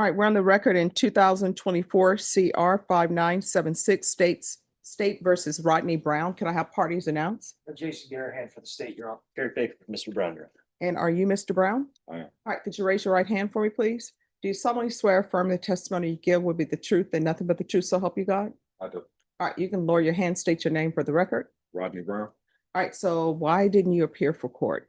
right, we're on the record in 2024 CR 5976 State versus Rodney Brown. Can I have parties announced? Jason Garahan for the state, Your Honor. Gary Baker for Mr. Brown, Your Honor. And are you Mr. Brown? I am. All right, could you raise your right hand for me, please? Do you solemnly swear affirm the testimony you give will be the truth and nothing but the truth, so help you God? I do. All right, you can lower your hand, state your name for the record. Rodney Brown. All right, so why didn't you appear for court?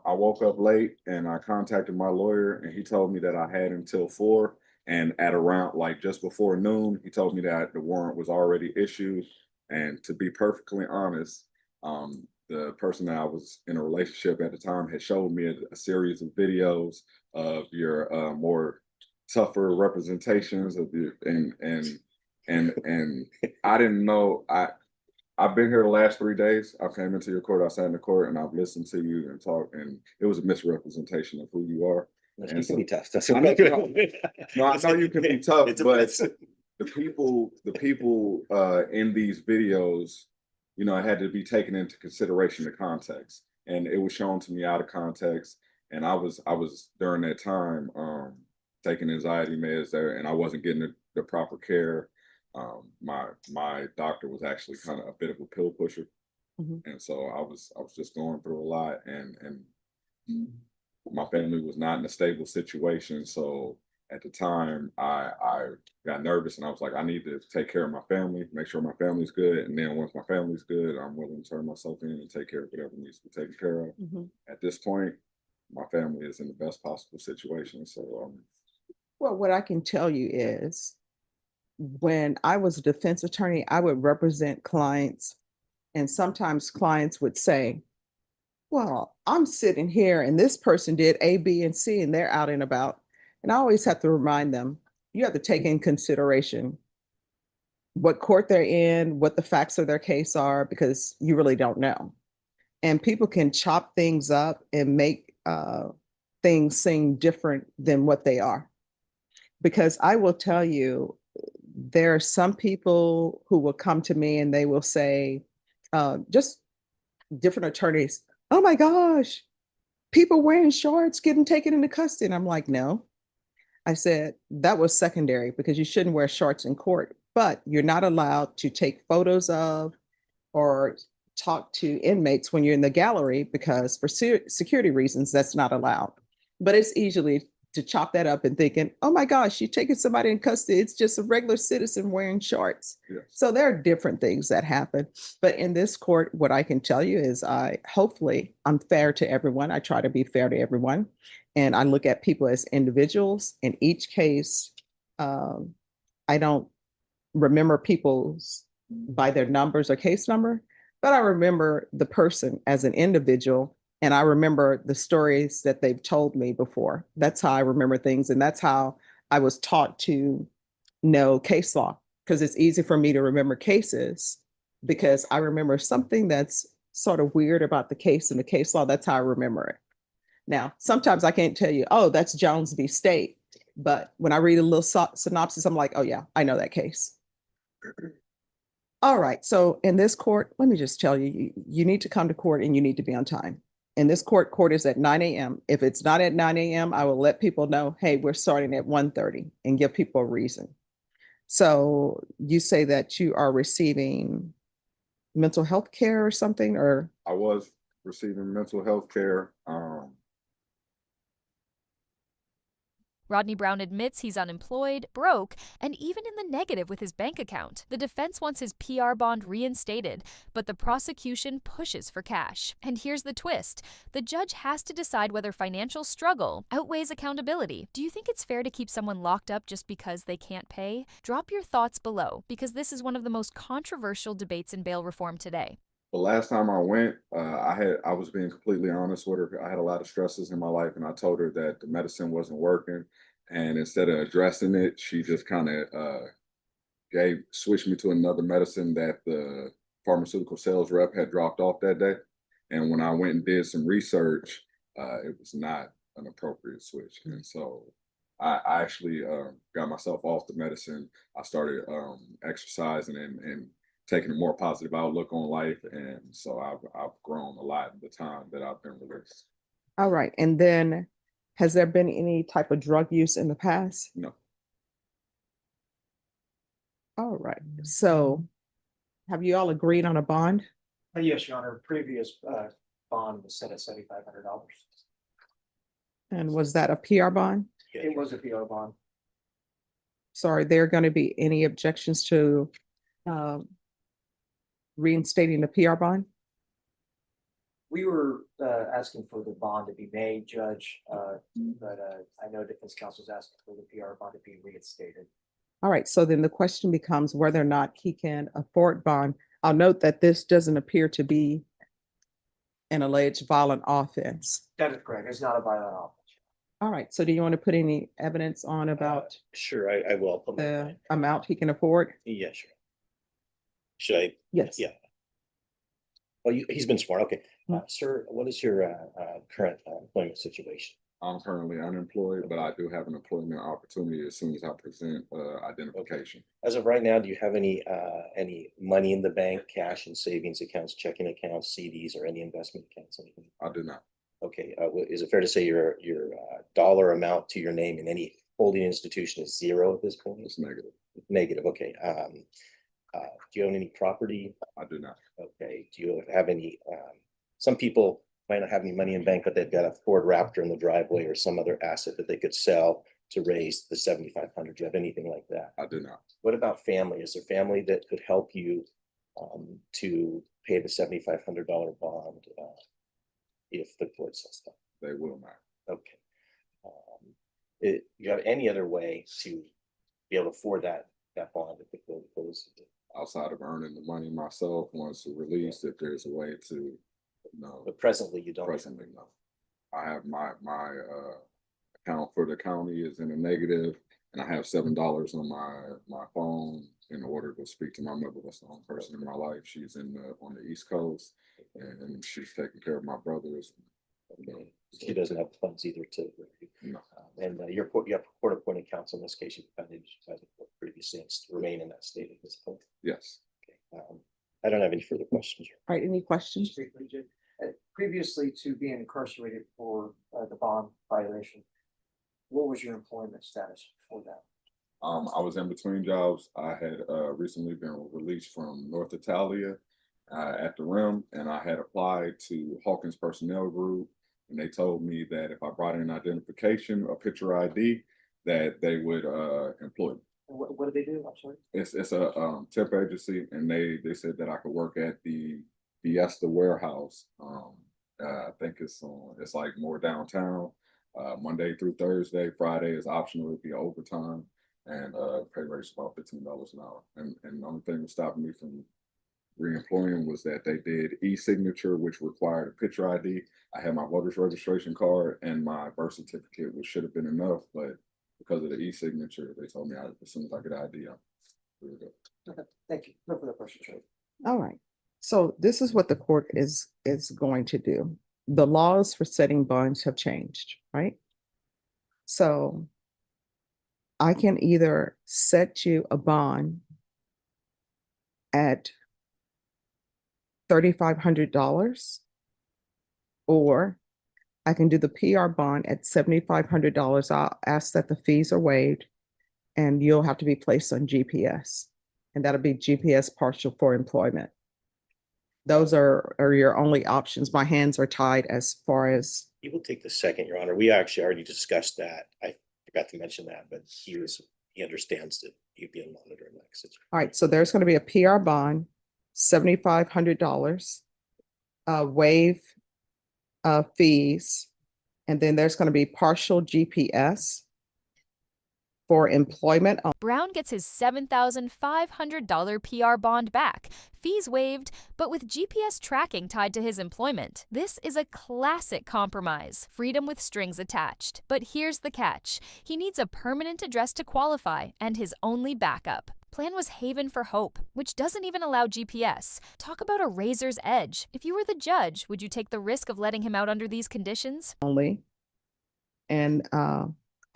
I woke up late and I contacted my lawyer and he told me that I had until 4. And at around like just before noon, he told me that the warrant was already issued. And to be perfectly honest, the person that I was in a relationship at the time had showed me a series of videos of your more tougher representations of the and I didn't know. I've been here the last 3 days. I came into your court, I sat in the court, and I've listened to you and talked, and it was a misrepresentation of who you are. You And can be tough. That's I know, okay. no, I know you can be tough, It's a but mess. the people in these videos, you know, it had to be taken into consideration the context, and it was shown to me out of context. And I was during that time taking anxiety meds there, and I wasn't getting the proper care. My doctor was actually kind of a bit of a pill pusher. And so I was just going through a lot, and my family was not in a stable situation. So at the time I got nervous and I was like, I need to take care of my family, make sure my family's good. And then once my family's good, I'm willing to turn myself in and take care of whatever needs to be taken care of. At this point, my family is in the best possible situation. So Well, what I can tell you is when I was a defense attorney, I would represent clients, and sometimes clients would say, well, I'm sitting here and this person did A, B, and C, and they're out and about. And I always have to remind them, you have to take in consideration what court they're in, what the facts of their case are, because you really don't know. And people can chop things up and make things seem different than what they are. Because I will tell you, there are some people who will come to me and they will say, just different attorneys, oh my gosh, people wearing shorts getting taken into custody. And I'm like, no. I said, that was secondary because you shouldn't wear shorts in court, but you're not allowed to take photos of or talk to inmates when you're in the gallery because for security reasons, that's not allowed. But it's easily to chop that up and thinking, oh my gosh, you're taking somebody in custody. It's just a regular citizen wearing shorts. yes. So there are different things that happen. But in this court, what I can tell you is hopefully I'm fair to everyone. I try to be fair to everyone. And I look at people as individuals. In each case, I don't remember people's by their numbers or case number, but I remember the person as an individual. And I remember the stories that they've told me before. That's how I remember things. And that's how I was taught to know case law, because it's easy for me to remember cases because I remember something that's sort of weird about the case and the case law. That's how I remember it. Now, sometimes I can't tell you, oh, that's Jones v. State. But when I read a little synopsis, I'm like, oh, yeah, I know that case. All right. So in this court, let me just tell you, you need to come to court and you need to be on time. In this court is at 9 a.m. If it's not at 9 a.m., I will let people know, hey, we're starting at 1:30 and give people a reason. So you say that you are receiving mental health care or something, or? I was receiving mental health care. Rodney Brown admits he's unemployed, broke, and even in the negative with his bank account. The defense wants his PR bond reinstated, but the prosecution pushes for cash. And here's the twist. The judge has to decide whether financial struggle outweighs accountability. Do you think it's fair to keep someone locked up just because they can't pay? Drop your thoughts below, because this is one of the most controversial debates in bail reform today. The last time I went, I was being completely honest with her. I had a lot of stresses in my life, and I told her that the medicine wasn't working. And instead of addressing it, she just kind of switched me to another medicine that the pharmaceutical sales rep had dropped off that day. And when I went and did some research, it was not an appropriate switch. And so I actually got myself off the medicine. I started exercising and taking a more positive outlook on life. And so I've grown a lot in the time that I've been released. All right. And then has there been any type of drug use in the past? No. All right, so have you all agreed on a bond? Yes, Your Honor, previous bond was set at $7,500. And was that a PR bond? It was a PR bond. So are there going to be any objections to um, reinstating the PR bond? We were asking for the bond to be made, Judge, but I know defense counsel is asking for the PR bond to be reinstated. All right, so then the question becomes whether or not he can afford bond. I'll note that this doesn't appear to be an alleged violent offense. That is correct. It's not a violent offense. All right, so do you want to put any evidence on about Sure, I will. Put my the mind. amount he can afford? Yeah, sure. Should I? Yes. Yeah. Well, he's been sworn. Okay. Sir, what is your current employment situation? I'm currently unemployed, but I do have an employment opportunity as soon as I present identification. As of right now, do you have any money in the bank, cash and savings accounts, checking accounts, CDs, or any investment accounts? Anything? I do not. Okay. Is it fair to say your dollar amount to your name in any holding institution is zero at this point? It's negative. Negative. Okay. Do you own any property? I do not. Okay. Do you have any? Some people might not have any money in bank, but they've got a Ford Raptor in the driveway or some other asset that they could sell to raise the 7,500. Do you have anything like that? I do not. What about family? Is there family that could help you to pay the $7,500 bond if the court says that? They will not. Okay. You have any other way to be able to afford that bond if the court goes? Outside of earning the money myself, once it's released, if there's a way to, But presently you don't. presently, no. I have my account for the county is in a negative, and I have $7 on my phone in order to speak to my mother. That's the only person in my life. She's on the East Coast, and she's taking care of my brothers. Okay. She doesn't have the funds either to. No. And you have court appointed counsel in this case. You've been by the court previously and to remain in that state at this point. Yes. Okay. I don't have any further questions. All right, any questions? Just briefly, Judge, previously to being incarcerated for the bond violation, what was your employment status before that? I was in between jobs. I had recently been released from North Italia at the Rim, and I had applied to Hawkins Personnel Group, and they told me that if I brought in identification, a picture ID, that they would employ me. And what did they do? I'm sorry. It's a temp agency, and they said that I could work at the Fiesta warehouse. I think it's like more downtown. Monday through Thursday. Friday is optional. It'd be overtime, and pay rate is about $15 an hour. And the only thing that stopped me from reemploying was that they did e-signature, which required a picture ID. I had my voter's registration card and my birth certificate, which should have been enough, but because of the e-signature, they told me as soon as I get ID, I'm really good. Okay, thank you. No further questions, Judge. All right, so this is what the court is going to do. The laws for setting bonds have changed, right? So I can either set you a bond at $3,500, or I can do the PR bond at $7,500. I'll ask that the fees are waived, and you'll have to be placed on GPS, and that'll be GPS partial for employment. Those are your only options. My hands are tied as far as. He will take the second, Your Honor. We actually already discussed that. I forgot to mention that, but he understands that he'd be on monitor in that situation. All right, so there's going to be a PR bond, $7,500, waive fees, and then there's going to be partial GPS for employment. Brown gets his $7,500 PR bond back, fees waived, but with GPS tracking tied to his employment. This is a classic compromise, freedom with strings attached. But here's the catch. He needs a permanent address to qualify and his only backup. Plan was Haven for Hope, which doesn't even allow GPS. Talk about a razor's edge. If you were the judge, would you take the risk of letting him out under these conditions? Only. And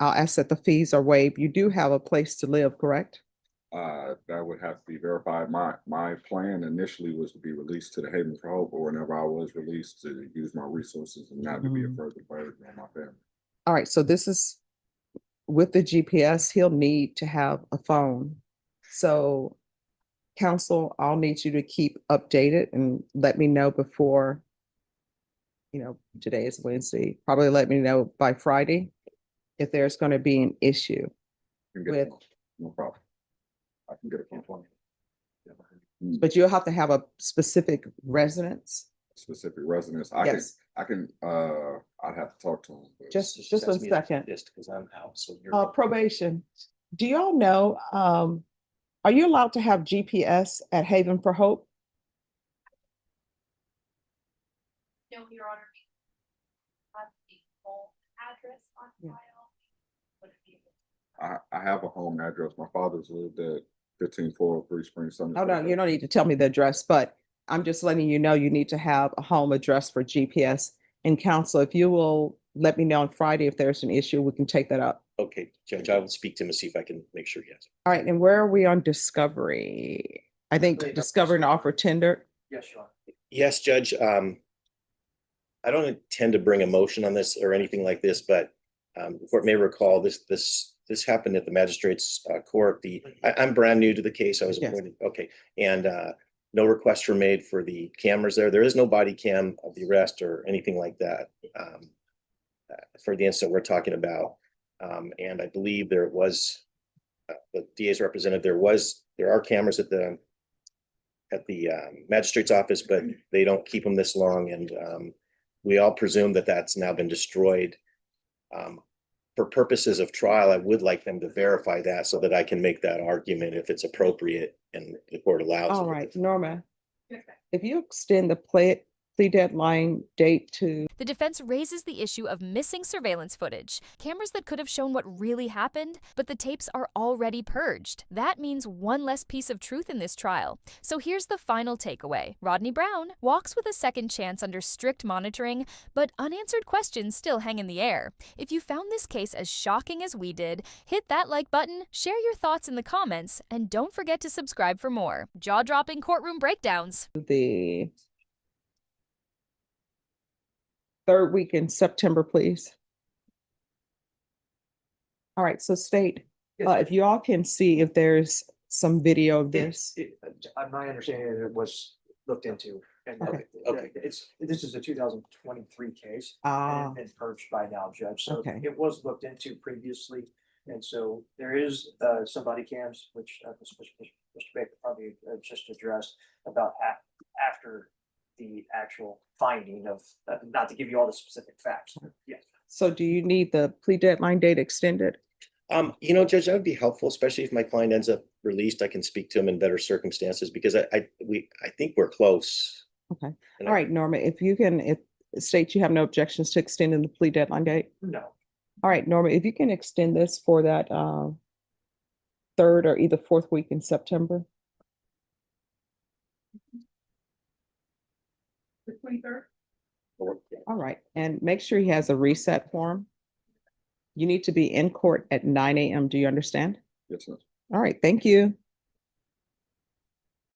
I'll ask that the fees are waived. You do have a place to live, correct? That would have to be verified. My plan initially was to be released to the Haven for Hope, or whenever I was released, to use my resources and not to be a further burden on my family. All right, so this is with the GPS. He'll need to have a phone So council, I'll need you to keep updated and let me know before, today is Wednesday, probably let me know by Friday if there's going to be an issue. Can get With- it. No problem. I can get it from 20. But you'll have to have a specific residence. Specific residents. I'd Yes, have to talk to them. but- just Just one ask me second. Just because I'm out, so you're. Probation. Do y'all know, are you allowed to have GPS at Haven for Hope? No, Your Honor. Have the full address on Yeah. file. Would it be- I have a home address. My father's lived at 15403 Spring Summit. Oh, no, you don't need to tell me the address, but I'm just letting you know you need to have a home address for GPS. And council, if you will let me know on Friday if there's an issue, we can take that up. Okay, Judge, I will speak to him and see if I can make sure he has. All right, and where are we on discovery? I think Wait, discover and offer tender. Yes, Your Honor. Yes, Judge, I don't intend to bring a motion on this or anything like this, but the court may recall this happened at the magistrate's court. I'm brand new to the case. I was Yes. appointed, okay, and no requests were made for the cameras there. There is no body cam of the arrest or anything like that for the incident we're talking about. And I believe there was the DA's representative, there are cameras at the magistrate's office, but they don't keep them this long, and we all presume that that's now been destroyed. For purposes of trial, I would like them to verify that so that I can make that argument if it's appropriate and the court allows. All it. right, Norma, if you extend the plea deadline date to, The defense raises the issue of missing surveillance footage, cameras that could have shown what really happened, but the tapes are already purged. That means one less piece of truth in this trial. So here's the final takeaway. Rodney Brown walks with a second chance under strict monitoring, but unanswered questions still hang in the air. If you found this case as shocking as we did, hit that like button, share your thoughts in the comments, and don't forget to subscribe for more jaw-dropping courtroom breakdowns. the third week in September, please. All right, so state, if you all can see if there's some video of this. My understanding is it was looked into. And Okay. Okay. this is a 2023 case. Ah. And it's been purged by now, Judge. So Okay. it was looked into previously. And so there is some body cams, which Mr. Baker probably just addressed about after the actual finding of, not to give you all the specific facts. Yes. So do you need the plea deadline date extended? Judge, that would be helpful, especially if my client ends up released. I can speak to him in better circumstances because I think we're close. Okay. And All right, Norma, if you can, state you have no objections to extending the plea deadline date. No. All right, Norma, if you can extend this for that third or either fourth week in September. The 23rd? All right, and make sure he has a reset form. You need to be in court at 9 a.m. Do you understand? Yes, sir. All right, thank you.